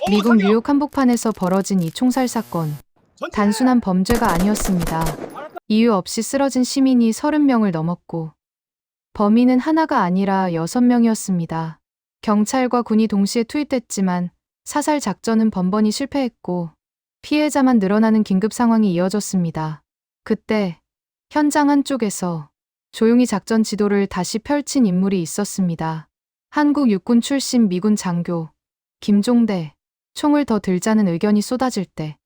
미국 뉴욕 한복판에서 벌어진 이 총살 사건. 단순한 범죄가 아니었습니다. 이유 없이 쓰러진 시민이 30명을 넘었고 범인은 하나가 아니라 6명이었습니다. 경찰과 군이 동시에 투입됐지만 사살 작전은 번번이 실패했고 피해자만 늘어나는 긴급 상황이 이어졌습니다. 그때 현장 한쪽에서 조용히 작전 지도를 다시 펼친 인물이 있었습니다. 한국 육군 출신 미군 장교 김종대. 총을 더 들자는 의견이 쏟아질 때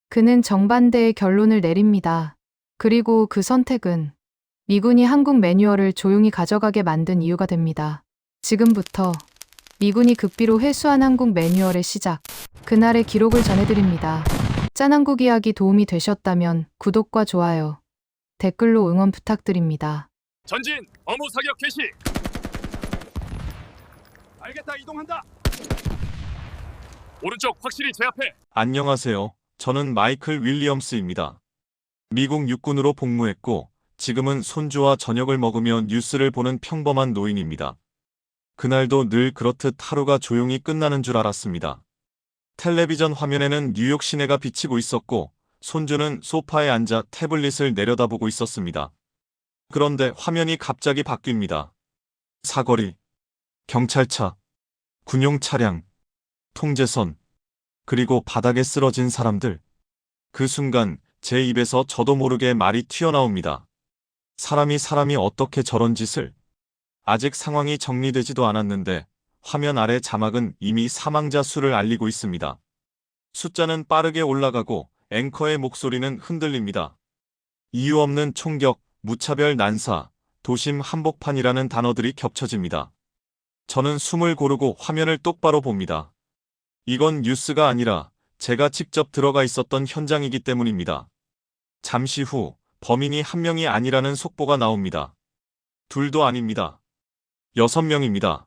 그는 정반대의 결론을 내립니다. 그리고 그 선택은 미군이 한국 매뉴얼을 조용히 가져가게 만든 이유가 됩니다. 지금부터 미군이 극비로 회수한 한국 매뉴얼의 시작, 그날의 기록을 전해드립니다. 짠한국 이야기 도움이 되셨다면 구독과 좋아요, 댓글로 응원 부탁드립니다. 전진 어무 사격 개시. 알겠다, 이동한다. 오른쪽 확실히 제압해. 안녕하세요. 저는 마이클 윌리엄스입니다. 미국 육군으로 복무했고 지금은 손주와 저녁을 먹으며 뉴스를 보는 평범한 노인입니다. 그날도 늘 그렇듯 하루가 조용히 끝나는 줄 알았습니다. 텔레비전 화면에는 뉴욕 시내가 비치고 있었고 손주는 소파에 앉아 태블릿을 내려다보고 있었습니다. 그런데 화면이 갑자기 바뀝니다. 사거리, 경찰차, 군용 차량, 통제선, 그리고 바닥에 쓰러진 사람들. 그 순간 제 입에서 저도 모르게 말이 튀어나옵니다. 사람이 어떻게 저런 짓을? 아직 상황이 정리되지도 않았는데 화면 아래 자막은 이미 사망자 수를 알리고 있습니다. 숫자는 빠르게 올라가고 앵커의 목소리는 흔들립니다. 이유 없는 총격, 무차별 난사, 도심 한복판이라는 단어들이 겹쳐집니다. 저는 숨을 고르고 화면을 똑바로 봅니다. 이건 뉴스가 아니라 제가 직접 들어가 있었던 현장이기 때문입니다. 잠시 후 범인이 한 명이 아니라는 속보가 나옵니다. 둘도 아닙니다. 6명입니다.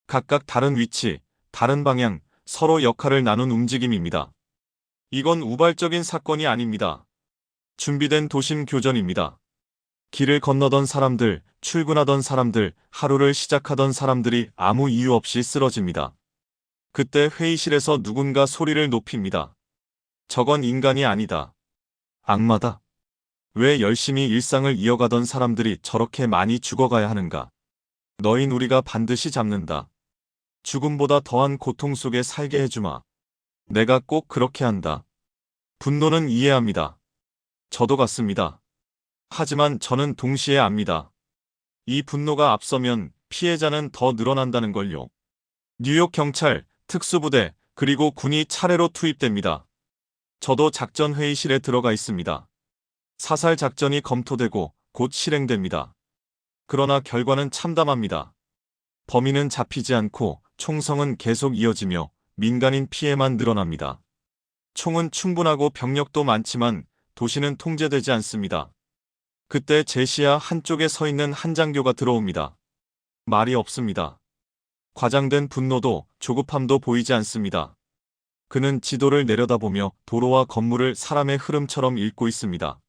각각 다른 위치, 다른 방향, 서로 역할을 나눈 움직임입니다. 이건 우발적인 사건이 아닙니다. 준비된 도심 교전입니다. 길을 건너던 사람들, 출근하던 사람들, 하루를 시작하던 사람들이 아무 이유 없이 쓰러집니다. 그때 회의실에서 누군가 소리를 높입니다. 저건 인간이 아니다. 악마다. 왜 열심히 일상을 이어가던 사람들이 저렇게 많이 죽어가야 하는가? 너흰 우리가 반드시 잡는다. 죽음보다 더한 고통 속에 살게 해주마. 내가 꼭 그렇게 한다. 분노는 이해합니다. 저도 같습니다. 하지만 저는 동시에 압니다. 이 분노가 앞서면 피해자는 더 늘어난다는 걸요. 뉴욕 경찰, 특수부대, 그리고 군이 차례로 투입됩니다. 저도 작전 회의실에 들어가 있습니다. 사살 작전이 검토되고 곧 실행됩니다. 그러나 결과는 참담합니다. 범인은 잡히지 않고 총성은 계속 이어지며 민간인 피해만 늘어납니다. 총은 충분하고 병력도 많지만 도시는 통제되지 않습니다. 그때 제 시야 한쪽에 서 있는 한 장교가 들어옵니다. 말이 없습니다. 과장된 분노도 조급함도 보이지 않습니다. 그는 지도를 내려다보며 도로와 건물을 사람의 흐름처럼 읽고 있습니다.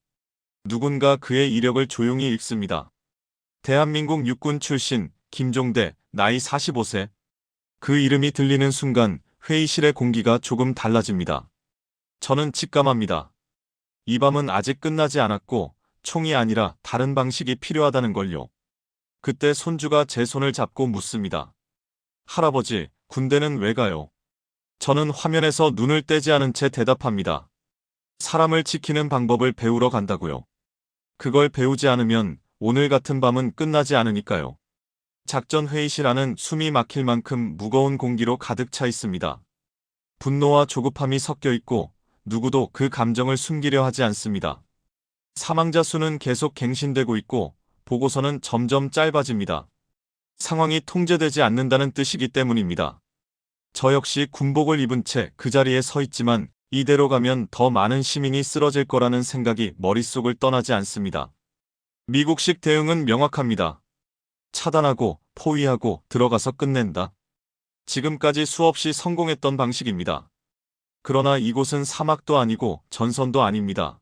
누군가 그의 이력을 조용히 읽습니다. 대한민국 육군 출신 김종대, 나이 45세. 그 이름이 들리는 순간 회의실의 공기가 조금 달라집니다. 저는 직감합니다. 이 밤은 아직 끝나지 않았고 총이 아니라 다른 방식이 필요하다는 걸요. 그때 손주가 제 손을 잡고 묻습니다. 할아버지, 군대는 왜 가요? 저는 화면에서 눈을 떼지 않은 채 대답합니다. 사람을 지키는 방법을 배우러 간다고요. 그걸 배우지 않으면 오늘 같은 밤은 끝나지 않으니까요. 작전 회의실 안은 숨이 막힐 만큼 무거운 공기로 가득 차 있습니다. 분노와 조급함이 섞여 있고 누구도 그 감정을 숨기려 하지 않습니다. 사망자 수는 계속 갱신되고 있고 보고서는 점점 짧아집니다. 상황이 통제되지 않는다는 뜻이기 때문입니다. 저 역시 군복을 입은 채 그 자리에 서 있지만 이대로 가면 더 많은 시민이 쓰러질 거라는 생각이 머릿속을 떠나지 않습니다. 미국식 대응은 명확합니다. 차단하고 포위하고 들어가서 끝낸다. 지금까지 수없이 성공했던 방식입니다. 그러나 이곳은 사막도 아니고 전선도 아닙니다.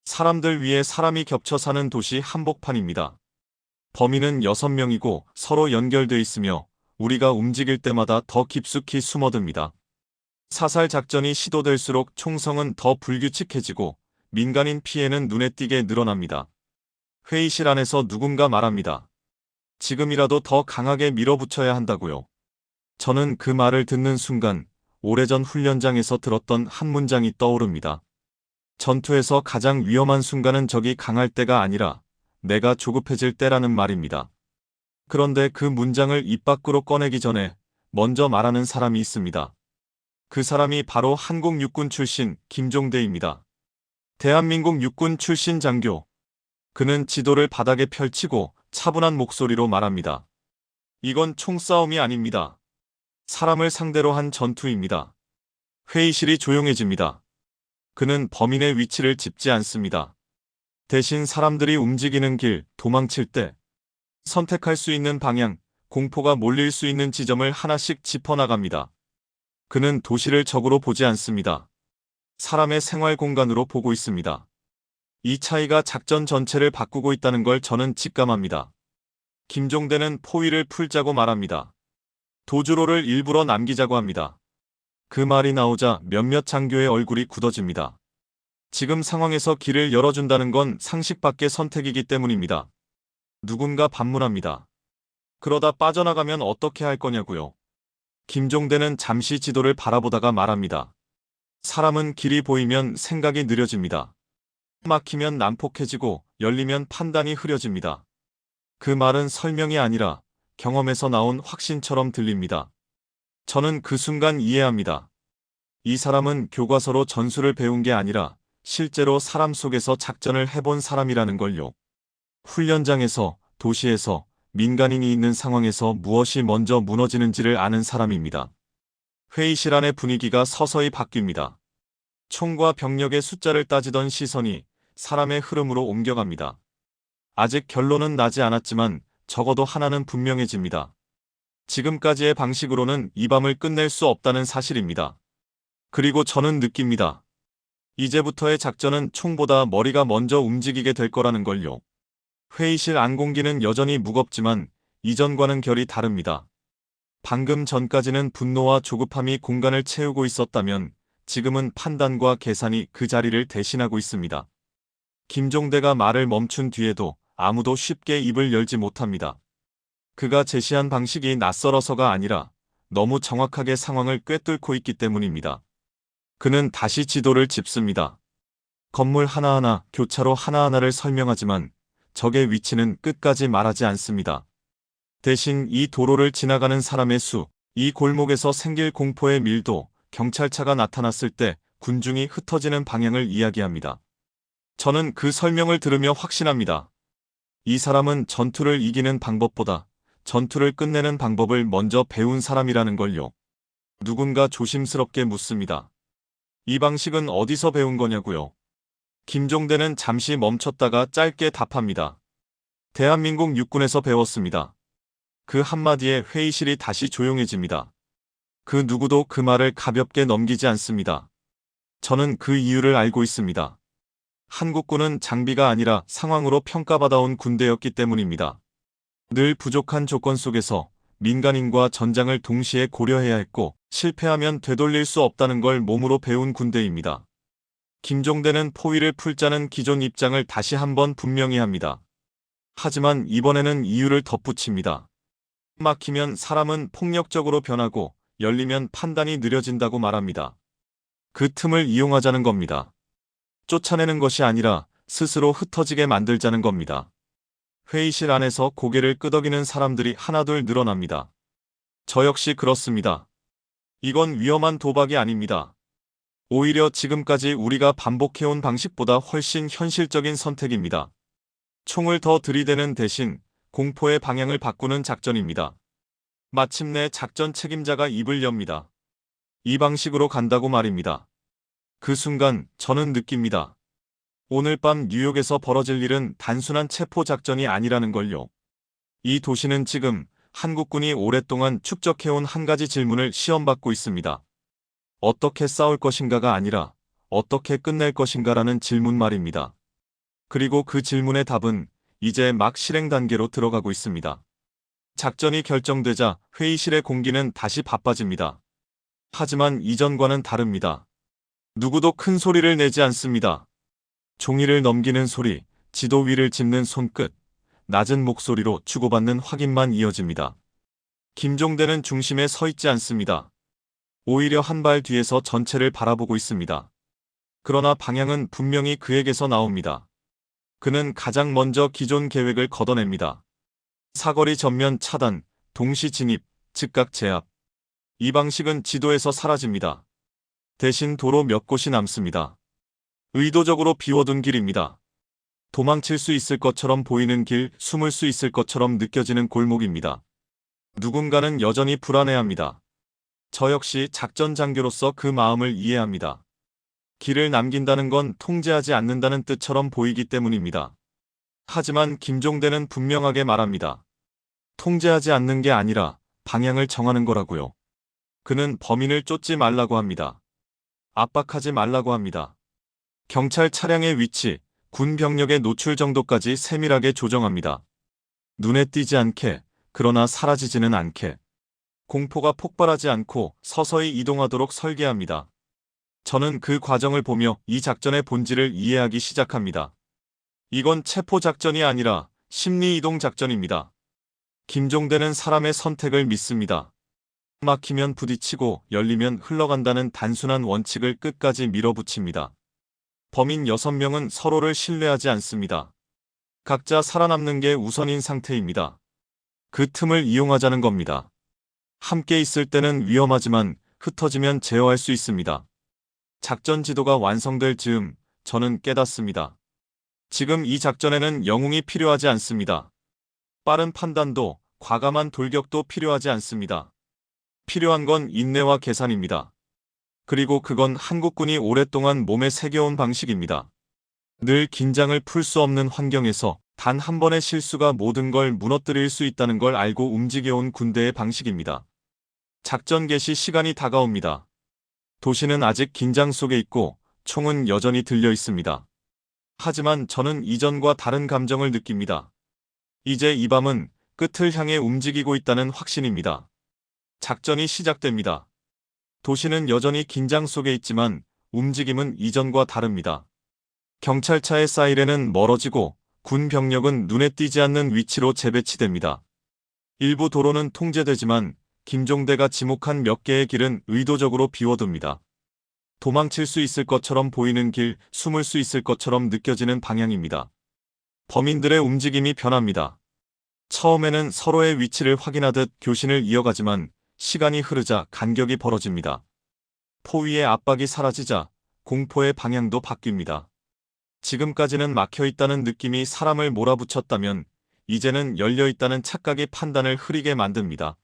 사람들 위에 사람이 겹쳐 사는 도시 한복판입니다. 범인은 6명이고 서로 연결돼 있으며 우리가 움직일 때마다 더 깊숙이 숨어듭니다. 사살 작전이 시도될수록 총성은 더 불규칙해지고 민간인 피해는 눈에 띄게 늘어납니다. 회의실 안에서 누군가 말합니다. 지금이라도 더 강하게 밀어붙여야 한다고요. 저는 그 말을 듣는 순간 오래전 훈련장에서 들었던 한 문장이 떠오릅니다. 전투에서 가장 위험한 순간은 적이 강할 때가 아니라 내가 조급해질 때라는 말입니다. 그런데 그 문장을 입 밖으로 꺼내기 전에 먼저 말하는 사람이 있습니다. 그 사람이 바로 한국 육군 출신 김종대입니다. 대한민국 육군 출신 장교. 그는 지도를 바닥에 펼치고 차분한 목소리로 말합니다. 이건 총싸움이 아닙니다. 사람을 상대로 한 전투입니다. 회의실이 조용해집니다. 그는 범인의 위치를 짚지 않습니다. 대신 사람들이 움직이는 길, 도망칠 때, 선택할 수 있는 방향, 공포가 몰릴 수 있는 지점을 하나씩 짚어나갑니다. 그는 도시를 적으로 보지 않습니다. 사람의 생활 공간으로 보고 있습니다. 이 차이가 작전 전체를 바꾸고 있다는 걸 저는 직감합니다. 김종대는 포위를 풀자고 말합니다. 도주로를 일부러 남기자고 합니다. 그 말이 나오자 몇몇 장교의 얼굴이 굳어집니다. 지금 상황에서 길을 열어준다는 건 상식 밖의 선택이기 때문입니다. 누군가 반문합니다. 그러다 빠져나가면 어떻게 할 거냐고요. 김종대는 잠시 지도를 바라보다가 말합니다. 사람은 길이 보이면 생각이 느려집니다. 막히면 난폭해지고 열리면 판단이 흐려집니다. 그 말은 설명이 아니라 경험에서 나온 확신처럼 들립니다. 저는 그 순간 이해합니다. 이 사람은 교과서로 전술을 배운 게 아니라 실제로 사람 속에서 작전을 해본 사람이라는 걸요. 훈련장에서, 도시에서, 민간인이 있는 상황에서 무엇이 먼저 무너지는지를 아는 사람입니다. 회의실 안의 분위기가 서서히 바뀝니다. 총과 병력의 숫자를 따지던 시선이 사람의 흐름으로 옮겨갑니다. 아직 결론은 나지 않았지만 적어도 하나는 분명해집니다. 지금까지의 방식으로는 이 밤을 끝낼 수 없다는 사실입니다. 그리고 저는 느낍니다. 이제부터의 작전은 총보다 머리가 먼저 움직이게 될 거라는 걸요. 회의실 안 공기는 여전히 무겁지만 이전과는 결이 다릅니다. 방금 전까지는 분노와 조급함이 공간을 채우고 있었다면 지금은 판단과 계산이 그 자리를 대신하고 있습니다. 김종대가 말을 멈춘 뒤에도 아무도 쉽게 입을 열지 못합니다. 그가 제시한 방식이 낯설어서가 아니라 너무 정확하게 상황을 꿰뚫고 있기 때문입니다. 그는 다시 지도를 짚습니다. 건물 하나하나, 교차로 하나하나를 설명하지만 적의 위치는 끝까지 말하지 않습니다. 대신 이 도로를 지나가는 사람의 수, 이 골목에서 생길 공포의 밀도, 경찰차가 나타났을 때 군중이 흩어지는 방향을 이야기합니다. 저는 그 설명을 들으며 확신합니다. 이 사람은 전투를 이기는 방법보다 전투를 끝내는 방법을 먼저 배운 사람이라는 걸요. 누군가 조심스럽게 묻습니다. 이 방식은 어디서 배운 거냐고요? 김종대는 잠시 멈췄다가 짧게 답합니다. 대한민국 육군에서 배웠습니다. 그 한마디에 회의실이 다시 조용해집니다. 그 누구도 그 말을 가볍게 넘기지 않습니다. 저는 그 이유를 알고 있습니다. 한국군은 장비가 아니라 상황으로 평가받아온 군대였기 때문입니다. 늘 부족한 조건 속에서 민간인과 전장을 동시에 고려해야 했고 실패하면 되돌릴 수 없다는 걸 몸으로 배운 군대입니다. 김종대는 포위를 풀자는 기존 입장을 다시 한번 분명히 합니다. 하지만 이번에는 이유를 덧붙입니다. 막히면 사람은 폭력적으로 변하고 열리면 판단이 느려진다고 말합니다. 그 틈을 이용하자는 겁니다. 쫓아내는 것이 아니라 스스로 흩어지게 만들자는 겁니다. 회의실 안에서 고개를 끄덕이는 사람들이 하나둘 늘어납니다. 저 역시 그렇습니다. 이건 위험한 도박이 아닙니다. 오히려 지금까지 우리가 반복해온 방식보다 훨씬 현실적인 선택입니다. 총을 더 들이대는 대신 공포의 방향을 바꾸는 작전입니다. 마침내 작전 책임자가 입을 엽니다. 이 방식으로 간다고 말입니다. 그 순간 저는 느낍니다. 오늘 밤 뉴욕에서 벌어질 일은 단순한 체포 작전이 아니라는 걸요. 이 도시는 지금 한국군이 오랫동안 축적해온 한 가지 질문을 시험받고 있습니다. 어떻게 싸울 것인가가 아니라 어떻게 끝낼 것인가라는 질문 말입니다. 그리고 그 질문의 답은 이제 막 실행 단계로 들어가고 있습니다. 작전이 결정되자 회의실의 공기는 다시 바빠집니다. 하지만 이전과는 다릅니다. 누구도 큰 소리를 내지 않습니다. 종이를 넘기는 소리, 지도 위를 짚는 손끝, 낮은 목소리로 주고받는 확인만 이어집니다. 김종대는 중심에 서 있지 않습니다. 오히려 한 발 뒤에서 전체를 바라보고 있습니다. 그러나 방향은 분명히 그에게서 나옵니다. 그는 가장 먼저 기존 계획을 걷어냅니다. 사거리 전면 차단, 동시 진입, 즉각 제압. 이 방식은 지도에서 사라집니다. 대신 도로 몇 곳이 남습니다. 의도적으로 비워둔 길입니다. 도망칠 수 있을 것처럼 보이는 길, 숨을 수 있을 것처럼 느껴지는 골목입니다. 누군가는 여전히 불안해합니다. 저 역시 작전 장교로서 그 마음을 이해합니다. 길을 남긴다는 건 통제하지 않는다는 뜻처럼 보이기 때문입니다. 하지만 김종대는 분명하게 말합니다. 통제하지 않는 게 아니라 방향을 정하는 거라고요. 그는 범인을 쫓지 말라고 합니다. 압박하지 말라고 합니다. 경찰 차량의 위치, 군 병력의 노출 정도까지 세밀하게 조정합니다. 눈에 띄지 않게, 그러나 사라지지는 않게. 공포가 폭발하지 않고 서서히 이동하도록 설계합니다. 저는 그 과정을 보며 이 작전의 본질을 이해하기 시작합니다. 이건 체포작전이 아니라 심리이동 작전입니다. 김종대는 사람의 선택을 믿습니다. 막히면 부딪히고 열리면 흘러간다는 단순한 원칙을 끝까지 밀어붙입니다. 범인 6명은 서로를 신뢰하지 않습니다. 각자 살아남는 게 우선인 상태입니다. 그 틈을 이용하자는 겁니다. 함께 있을 때는 위험하지만 흩어지면 제어할 수 있습니다. 작전 지도가 완성될 즈음 저는 깨닫습니다. 지금 이 작전에는 영웅이 필요하지 않습니다. 빠른 판단도 과감한 돌격도 필요하지 않습니다. 필요한 건 인내와 계산입니다. 그리고 그건 한국군이 오랫동안 몸에 새겨온 방식입니다. 늘 긴장을 풀 수 없는 환경에서 단 한 번의 실수가 모든 걸 무너뜨릴 수 있다는 걸 알고 움직여온 군대의 방식입니다. 작전 개시 시간이 다가옵니다. 도시는 아직 긴장 속에 있고 총은 여전히 들려 있습니다. 하지만 저는 이전과 다른 감정을 느낍니다. 이제 이 밤은 끝을 향해 움직이고 있다는 확신입니다. 작전이 시작됩니다. 도시는 여전히 긴장 속에 있지만 움직임은 이전과 다릅니다. 경찰차의 사이렌은 멀어지고 군 병력은 눈에 띄지 않는 위치로 재배치됩니다. 일부 도로는 통제되지만 김종대가 지목한 몇 개의 길은 의도적으로 비워둡니다. 도망칠 수 있을 것처럼 보이는 길, 숨을 수 있을 것처럼 느껴지는 방향입니다. 범인들의 움직임이 변합니다. 처음에는 서로의 위치를 확인하듯 교신을 이어가지만 시간이 흐르자 간격이 벌어집니다. 포위의 압박이 사라지자 공포의 방향도 바뀝니다. 지금까지는 막혀있다는 느낌이 사람을 몰아붙였다면 이제는 열려있다는 착각이 판단을 흐리게 만듭니다.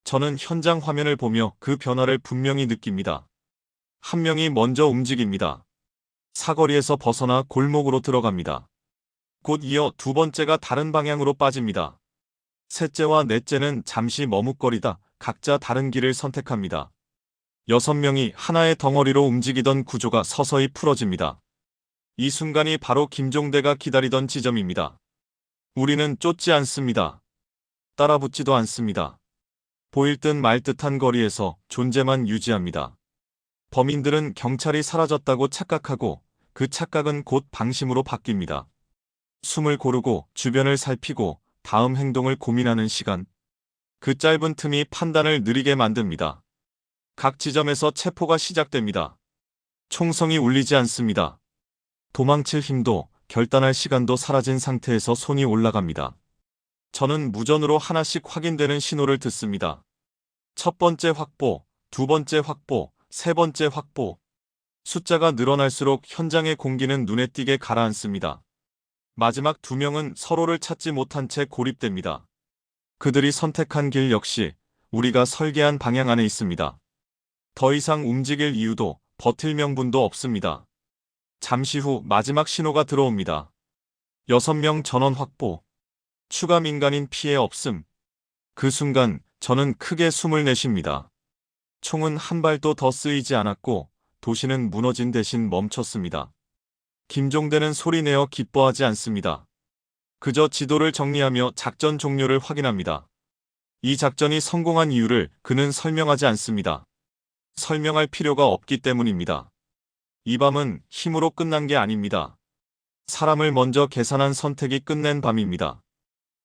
저는 현장 화면을 보며 그 변화를 분명히 느낍니다. 한 명이 먼저 움직입니다. 사거리에서 벗어나 골목으로 들어갑니다. 곧 이어 두 번째가 다른 방향으로 빠집니다. 셋째와 넷째는 잠시 머뭇거리다 각자 다른 길을 선택합니다. 6명이 하나의 덩어리로 움직이던 구조가 서서히 풀어집니다. 이 순간이 바로 김종대가 기다리던 지점입니다. 우리는 쫓지 않습니다. 따라붙지도 않습니다. 보일 듯 말 듯한 거리에서 존재만 유지합니다. 범인들은 경찰이 사라졌다고 착각하고 그 착각은 곧 방심으로 바뀝니다. 숨을 고르고 주변을 살피고 다음 행동을 고민하는 시간. 그 짧은 틈이 판단을 느리게 만듭니다. 각 지점에서 체포가 시작됩니다. 총성이 울리지 않습니다. 도망칠 힘도 결단할 시간도 사라진 상태에서 손이 올라갑니다. 저는 무전으로 하나씩 확인되는 신호를 듣습니다. 첫 번째 확보, 두 번째 확보, 세 번째 확보. 숫자가 늘어날수록 현장의 공기는 눈에 띄게 가라앉습니다. 마지막 2명은 서로를 찾지 못한 채 고립됩니다. 그들이 선택한 길 역시 우리가 설계한 방향 안에 있습니다. 더 이상 움직일 이유도 버틸 명분도 없습니다. 잠시 후 마지막 신호가 들어옵니다. 6명 전원 확보. 추가 민간인 피해 없음. 그 순간 저는 크게 숨을 내쉽니다. 총은 한 발도 더 쓰이지 않았고 도시는 무너진 대신 멈췄습니다. 김종대는 소리내어 기뻐하지 않습니다. 그저 지도를 정리하며 작전 종료를 확인합니다. 이 작전이 성공한 이유를 그는 설명하지 않습니다. 설명할 필요가 없기 때문입니다. 이 밤은 힘으로 끝난 게 아닙니다. 사람을 먼저 계산한 선택이 끝낸 밤입니다.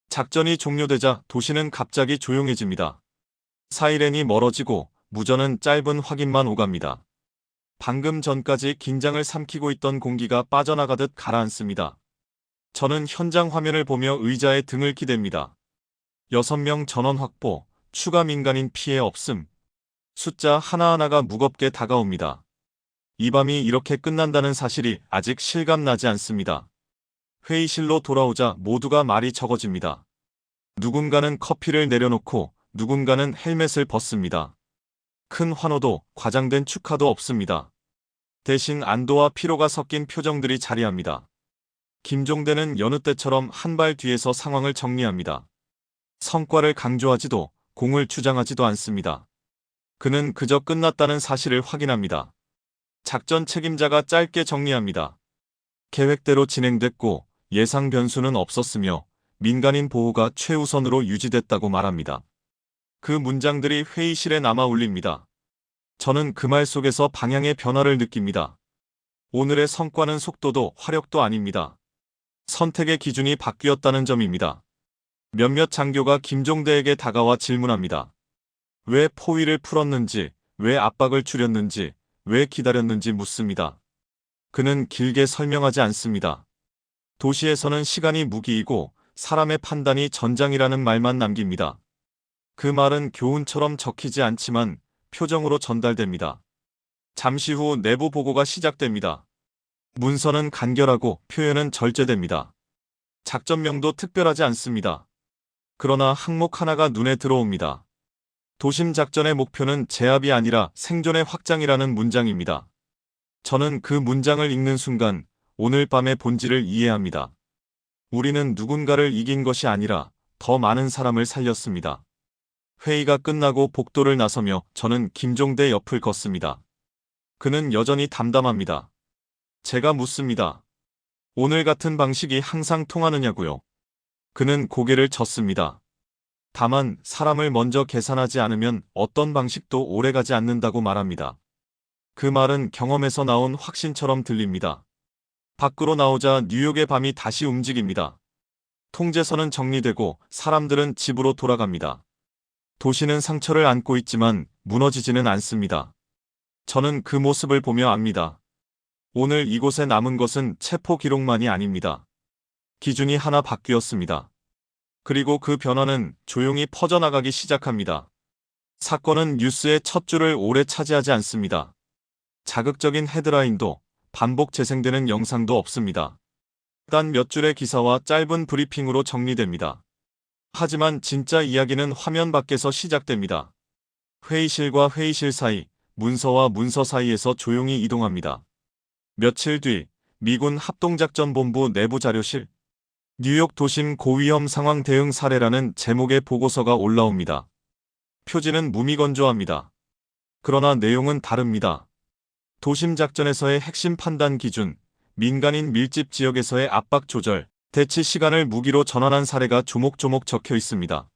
작전이 종료되자 도시는 갑자기 조용해집니다. 사이렌이 멀어지고 무전은 짧은 확인만 오갑니다. 방금 전까지 긴장을 삼키고 있던 공기가 빠져나가듯 가라앉습니다. 저는 현장 화면을 보며 의자에 등을 기댑니다. 6명 전원 확보, 추가 민간인 피해 없음. 숫자 하나하나가 무겁게 다가옵니다. 이 밤이 이렇게 끝난다는 사실이 아직 실감나지 않습니다. 회의실로 돌아오자 모두가 말이 적어집니다. 누군가는 커피를 내려놓고 누군가는 헬멧을 벗습니다. 큰 환호도 과장된 축하도 없습니다. 대신 안도와 피로가 섞인 표정들이 자리합니다. 김종대는 여느 때처럼 한 발 뒤에서 상황을 정리합니다. 성과를 강조하지도 공을 주장하지도 않습니다. 그는 그저 끝났다는 사실을 확인합니다. 작전 책임자가 짧게 정리합니다. 계획대로 진행됐고 예상 변수는 없었으며 민간인 보호가 최우선으로 유지됐다고 말합니다. 그 문장들이 회의실에 남아 울립니다. 저는 그 말 속에서 방향의 변화를 느낍니다. 오늘의 성과는 속도도 화력도 아닙니다. 선택의 기준이 바뀌었다는 점입니다. 몇몇 장교가 김종대에게 다가와 질문합니다. 왜 포위를 풀었는지, 왜 압박을 줄였는지, 왜 기다렸는지 묻습니다. 그는 길게 설명하지 않습니다. 도시에서는 시간이 무기이고 사람의 판단이 전장이라는 말만 남깁니다. 그 말은 교훈처럼 적히지 않지만 표정으로 전달됩니다. 잠시 후 내부 보고가 시작됩니다. 문서는 간결하고 표현은 절제됩니다. 작전명도 특별하지 않습니다. 그러나 항목 하나가 눈에 들어옵니다. 도심 작전의 목표는 제압이 아니라 생존의 확장이라는 문장입니다. 저는 그 문장을 읽는 순간 오늘 밤의 본질을 이해합니다. 우리는 누군가를 이긴 것이 아니라 더 많은 사람을 살렸습니다. 회의가 끝나고 복도를 나서며 저는 김종대 옆을 걷습니다. 그는 여전히 담담합니다. 제가 묻습니다. 오늘 같은 방식이 항상 통하느냐고요. 그는 고개를 젓습니다. 다만 사람을 먼저 계산하지 않으면 어떤 방식도 오래가지 않는다고 말합니다. 그 말은 경험에서 나온 확신처럼 들립니다. 밖으로 나오자 뉴욕의 밤이 다시 움직입니다. 통제선은 정리되고 사람들은 집으로 돌아갑니다. 도시는 상처를 안고 있지만 무너지지는 않습니다. 저는 그 모습을 보며 압니다. 오늘 이곳에 남은 것은 체포 기록만이 아닙니다. 기준이 하나 바뀌었습니다. 그리고 그 변화는 조용히 퍼져나가기 시작합니다. 사건은 뉴스의 첫 줄을 오래 차지하지 않습니다. 자극적인 헤드라인도 반복 재생되는 영상도 없습니다. 단 몇 줄의 기사와 짧은 브리핑으로 정리됩니다. 하지만 진짜 이야기는 화면 밖에서 시작됩니다. 회의실과 회의실 사이, 문서와 문서 사이에서 조용히 이동합니다. 며칠 뒤 미군 합동작전본부 내부 자료실, 뉴욕 도심 고위험 상황 대응 사례라는 제목의 보고서가 올라옵니다. 표지는 무미건조합니다. 그러나 내용은 다릅니다. 도심 작전에서의 핵심 판단 기준, 민간인 밀집 지역에서의 압박 조절, 대치 시간을 무기로 전환한 사례가 조목조목 적혀 있습니다.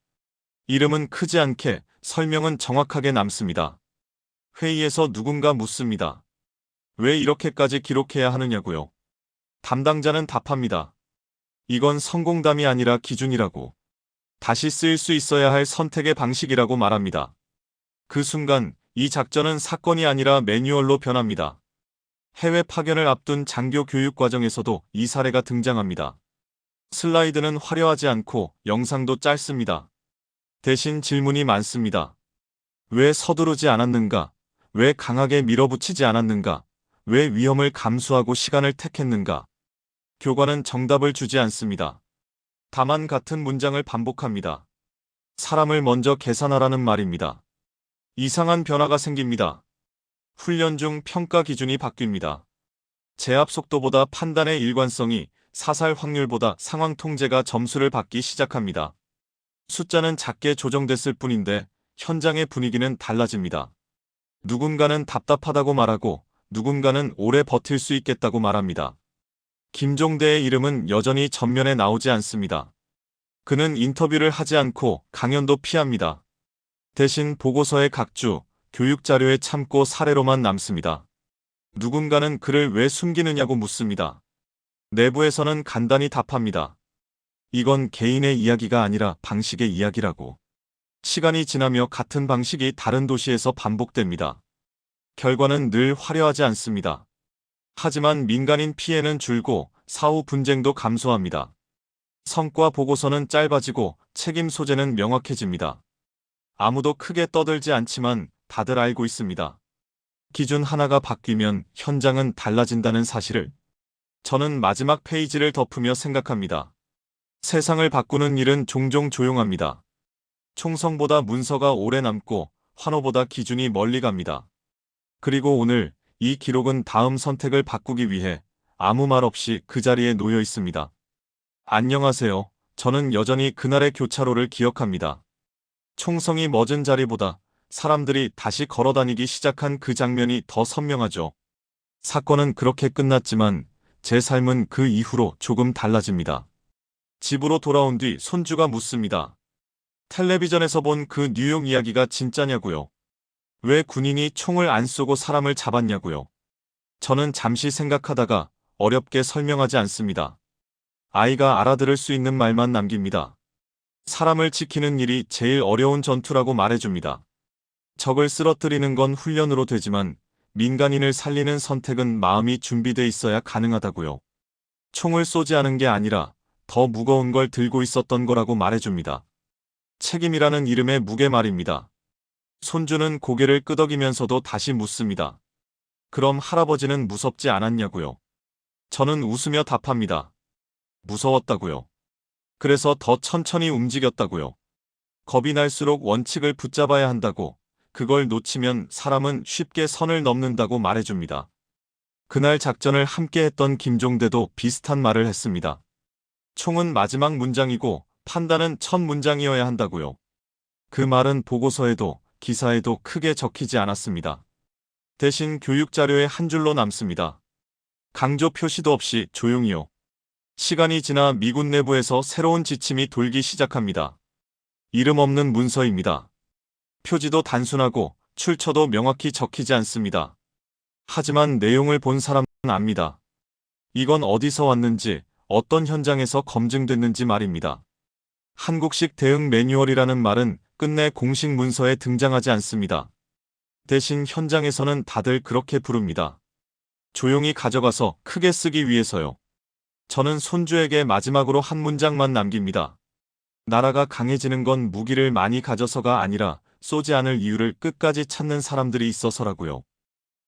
이름은 크지 않게, 설명은 정확하게 남습니다. 회의에서 누군가 묻습니다. 왜 이렇게까지 기록해야 하느냐고요? 담당자는 답합니다. 이건 성공담이 아니라 기준이라고. 다시 쓰일 수 있어야 할 선택의 방식이라고 말합니다. 그 순간 이 작전은 사건이 아니라 매뉴얼로 변합니다. 해외 파견을 앞둔 장교 교육 과정에서도 이 사례가 등장합니다. 슬라이드는 화려하지 않고 영상도 짧습니다. 대신 질문이 많습니다. 왜 서두르지 않았는가? 왜 강하게 밀어붙이지 않았는가? 왜 위험을 감수하고 시간을 택했는가? 교관은 정답을 주지 않습니다. 다만 같은 문장을 반복합니다. 사람을 먼저 계산하라는 말입니다. 이상한 변화가 생깁니다. 훈련 중 평가 기준이 바뀝니다. 제압 속도보다 판단의 일관성이, 사살 확률보다 상황 통제가 점수를 받기 시작합니다. 숫자는 작게 조정됐을 뿐인데 현장의 분위기는 달라집니다. 누군가는 답답하다고 말하고 누군가는 오래 버틸 수 있겠다고 말합니다. 김종대의 이름은 여전히 전면에 나오지 않습니다. 그는 인터뷰를 하지 않고 강연도 피합니다. 대신 보고서의 각 주, 교육 자료에 참고 사례로만 남습니다. 누군가는 그를 왜 숨기느냐고 묻습니다. 내부에서는 간단히 답합니다. 이건 개인의 이야기가 아니라 방식의 이야기라고. 시간이 지나며 같은 방식이 다른 도시에서 반복됩니다. 결과는 늘 화려하지 않습니다. 하지만 민간인 피해는 줄고 사후 분쟁도 감소합니다. 성과 보고서는 짧아지고 책임 소재는 명확해집니다. 아무도 크게 떠들지 않지만 다들 알고 있습니다. 기준 하나가 바뀌면 현장은 달라진다는 사실을. 저는 마지막 페이지를 덮으며 생각합니다. 세상을 바꾸는 일은 종종 조용합니다. 총성보다 문서가 오래 남고 환호보다 기준이 멀리 갑니다. 그리고 오늘 이 기록은 다음 선택을 바꾸기 위해 아무 말 없이 그 자리에 놓여 있습니다. 안녕하세요. 저는 여전히 그날의 교차로를 기억합니다. 총성이 멎은 자리보다 사람들이 다시 걸어다니기 시작한 그 장면이 더 선명하죠. 사건은 그렇게 끝났지만 제 삶은 그 이후로 조금 달라집니다. 집으로 돌아온 뒤 손주가 묻습니다. 텔레비전에서 본 그 뉴욕 이야기가 진짜냐고요? 왜 군인이 총을 안 쏘고 사람을 잡았냐고요? 저는 잠시 생각하다가 어렵게 설명하지 않습니다. 아이가 알아들을 수 있는 말만 남깁니다. 사람을 지키는 일이 제일 어려운 전투라고 말해줍니다. 적을 쓰러뜨리는 건 훈련으로 되지만 민간인을 살리는 선택은 마음이 준비돼 있어야 가능하다고요. 총을 쏘지 않은 게 아니라 더 무거운 걸 들고 있었던 거라고 말해줍니다. 책임이라는 이름의 무게 말입니다. 손주는 고개를 끄덕이면서도 다시 묻습니다. 그럼 할아버지는 무섭지 않았냐고요? 저는 웃으며 답합니다. 무서웠다고요. 그래서 더 천천히 움직였다고요. 겁이 날수록 원칙을 붙잡아야 한다고, 그걸 놓치면 사람은 쉽게 선을 넘는다고 말해줍니다. 그날 작전을 함께 했던 김종대도 비슷한 말을 했습니다. 총은 마지막 문장이고 판단은 첫 문장이어야 한다고요. 그 말은 보고서에도 기사에도 크게 적히지 않았습니다. 대신 교육 자료에 한 줄로 남습니다. 강조 표시도 없이 조용히요. 시간이 지나 미군 내부에서 새로운 지침이 돌기 시작합니다. 이름 없는 문서입니다. 표지도 단순하고 출처도 명확히 적히지 않습니다. 하지만 내용을 본 사람은 압니다. 이건 어디서 왔는지, 어떤 현장에서 검증됐는지 말입니다. 한국식 대응 매뉴얼이라는 말은 끝내 공식 문서에 등장하지 않습니다. 대신 현장에서는 다들 그렇게 부릅니다. 조용히 가져가서 크게 쓰기 위해서요. 저는 손주에게 마지막으로 한 문장만 남깁니다. 나라가 강해지는 건 무기를 많이 가져서가 아니라 쏘지 않을 이유를 끝까지 찾는 사람들이 있어서라고요.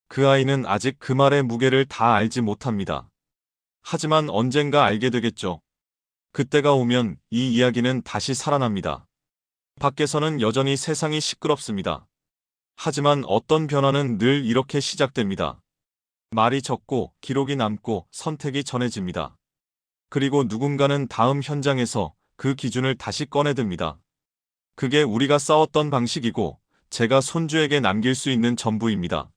그 아이는 아직 그 말의 무게를 다 알지 못합니다. 하지만 언젠가 알게 되겠죠. 그때가 오면 이 이야기는 다시 살아납니다. 밖에서는 여전히 세상이 시끄럽습니다. 하지만 어떤 변화는 늘 이렇게 시작됩니다. 말이 적고 기록이 남고 선택이 전해집니다. 그리고 누군가는 다음 현장에서 그 기준을 다시 꺼내듭니다. 그게 우리가 싸웠던 방식이고 제가 손주에게 남길 수 있는 전부입니다.